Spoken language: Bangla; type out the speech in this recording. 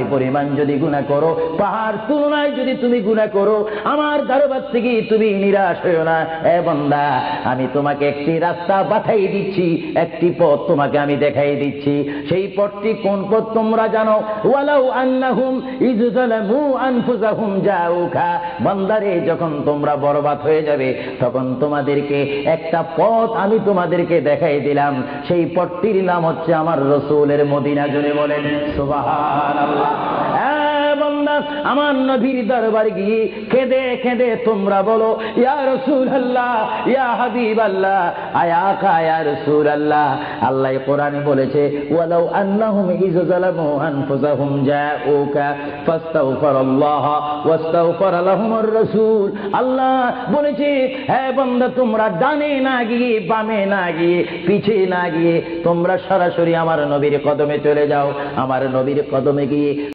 পরিমাণ যদি গুনাহ করো, পাহাড় তুলনায় যদি তুমি গুনাহ করো, আমার দরবার থেকে তুমি নিরাশ হইও না। এ বান্দা, আমি তোমাকে একটি রাস্তা পাঠাই দিচ্ছি, একটি পথ তোমাকে আমি দেখাই দিচ্ছি। সেই পথটি কোন পথ তোমরা জানো? ওয়ালাউ আন্নাহুম ইয যালামু আনফুসাহুম জাউকা। বান্দারে, যখন তোমরা বরবাদ হয়ে যাবে, তখন তোমাদেরকে একটা পথ আমি তোমাদেরকে দেখাই দিলাম। সেই পথটির নাম হচ্ছে আমার রাসূলের মদিনা। জোরে বলেন সুবহানাল্লাহ। আমার নবীর দরবারে গিয়ে কেঁদে কেঁদে তোমরা বলো, ইয়া রাসূলুল্লাহ, ইয়া হাবিবাল্লাহ, আয়াকা ইয়া রাসূলুল্লাহ। আল্লাহ কোরআনে বলেছে, ওয়ালাউ আন্নাহুম ইয যালামু আনফুসাহুম জাউকা ফাস্তাগফিরুল্লাহ ওয়াস্তাগফার লাহুমুর রাসূল। আল্লাহ বলেছে, হে বান্দা, তোমরা ডানে না গিয়ে, বামে না গিয়ে, পিছে না গিয়ে তোমরা সরাসরি আমার নবীর কদমে চলে যাও। আমার নবীর কদমে গিয়ে